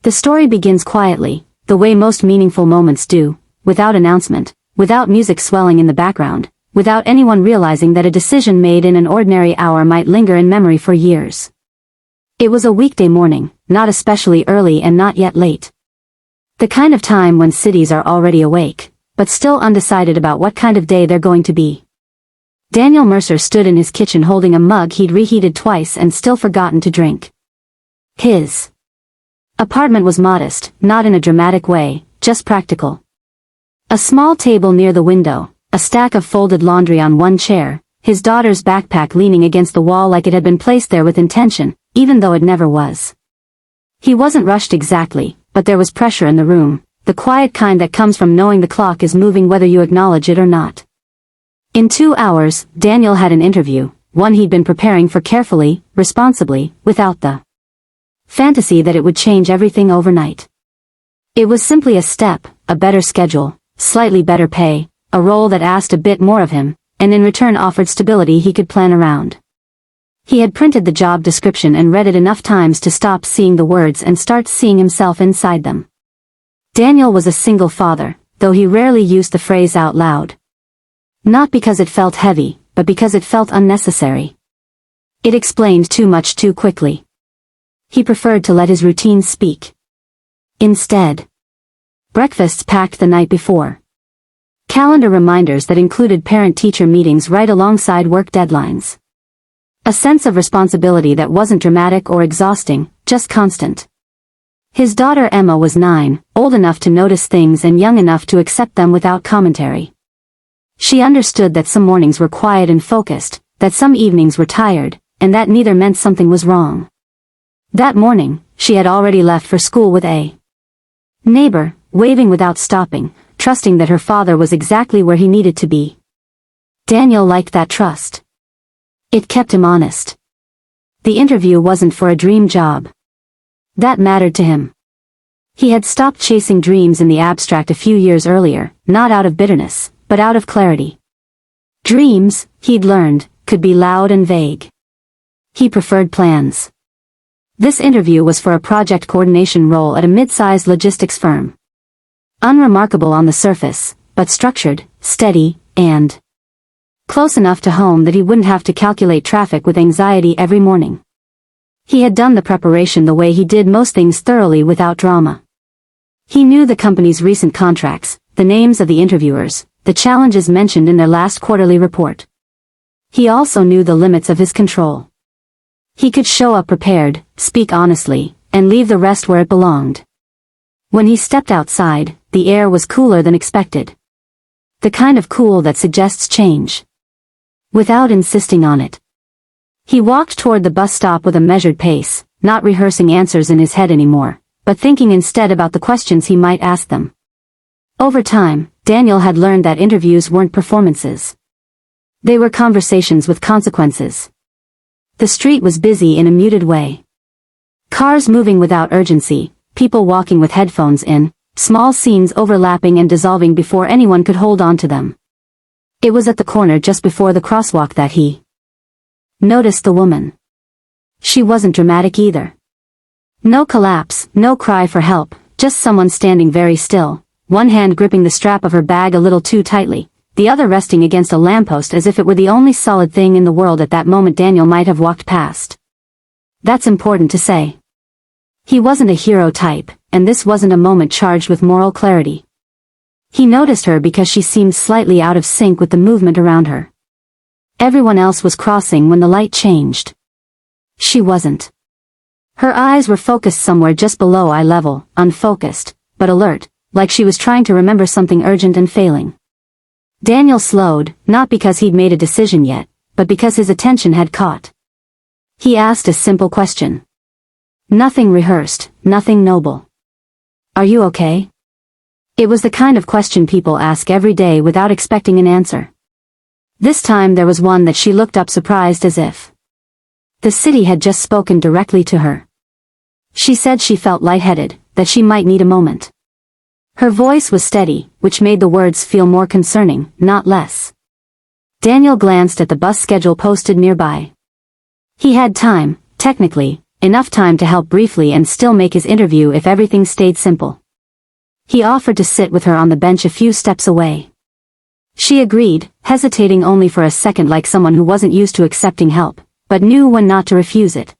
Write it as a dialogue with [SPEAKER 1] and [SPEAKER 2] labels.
[SPEAKER 1] The story begins quietly, the way most meaningful moments do, without announcement, without music swelling in the background, without anyone realizing that a decision made in an ordinary hour might linger in memory for years. It was a weekday morning, not especially early and not yet late. The kind of time when cities are already awake, but still undecided about what kind of day they're going to be. Daniel Mercer stood in his kitchen holding a mug he'd reheated twice and still forgotten to drink. His apartment was modest, not in a dramatic way, just practical. A small table near the window, a stack of folded laundry on one chair, his daughter's backpack leaning against the wall like it had been placed there with intention, even though it never was. He wasn't rushed exactly, but there was pressure in the room, the quiet kind that comes from knowing the clock is moving whether you acknowledge it or not. In 2 hours, Daniel had an interview, one he'd been preparing for carefully, responsibly, without the fantasy that it would change everything overnight. It was simply a step, a better schedule, slightly better pay, a role that asked a bit more of him, and in return offered stability he could plan around. He had printed the job description and read it enough times to stop seeing the words and start seeing himself inside them. Daniel was a single father, though he rarely used the phrase out loud. Not because it felt heavy, but because it felt unnecessary. It explained too much too quickly. He preferred to let his routines speak. Instead, breakfasts packed the night before. Calendar reminders that included parent-teacher meetings right alongside work deadlines. A sense of responsibility that wasn't dramatic or exhausting, just constant. His daughter Emma was 9, old enough to notice things and young enough to accept them without commentary. She understood that some mornings were quiet and focused, that some evenings were tired, and that neither meant something was wrong. That morning, she had already left for school with a neighbor, waving without stopping, trusting that her father was exactly where he needed to be. Daniel liked that trust. It kept him honest. The interview wasn't for a dream job. That mattered to him. He had stopped chasing dreams in the abstract a few years earlier, not out of bitterness, but out of clarity. Dreams, he'd learned, could be loud and vague. He preferred plans. This interview was for a project coordination role at a mid-sized logistics firm. Unremarkable on the surface, but structured, steady, and close enough to home that he wouldn't have to calculate traffic with anxiety every morning. He had done the preparation the way he did most things thoroughly without drama. He knew the company's recent contracts, the names of the interviewers, the challenges mentioned in their last quarterly report. He also knew the limits of his control. He could show up prepared, speak honestly, and leave the rest where it belonged. When he stepped outside, the air was cooler than expected. The kind of cool that suggests change. Without insisting on it. He walked toward the bus stop with a measured pace, not rehearsing answers in his head anymore, but thinking instead about the questions he might ask them. Over time, Daniel had learned that interviews weren't performances. They were conversations with consequences. The street was busy in a muted way. Cars moving without urgency, people walking with headphones in, small scenes overlapping and dissolving before anyone could hold on to them. It was at the corner just before the crosswalk that he noticed the woman. She wasn't dramatic either. No collapse, no cry for help, just someone standing very still, one hand gripping the strap of her bag a little too tightly, the other resting against a lamppost as if it were the only solid thing in the world at that moment Daniel might have walked past. That's important to say. He wasn't a hero type, and this wasn't a moment charged with moral clarity. He noticed her because she seemed slightly out of sync with the movement around her. Everyone else was crossing when the light changed. She wasn't. Her eyes were focused somewhere just below eye level, unfocused, but alert, like she was trying to remember something urgent and failing. Daniel slowed, not because he'd made a decision yet, but because his attention had caught. He asked a simple question. Nothing rehearsed, nothing noble. Are you okay? It was the kind of question people ask every day without expecting an answer. This time there was one that she looked up surprised as if the city had just spoken directly to her. She said she felt lightheaded, that she might need a moment. Her voice was steady, which made the words feel more concerning, not less. Daniel glanced at the bus schedule posted nearby. He had time, technically, enough time to help briefly and still make his interview if everything stayed simple. He offered to sit with her on the bench a few steps away. She agreed, hesitating only for a second like someone who wasn't used to accepting help, but knew when not to refuse it.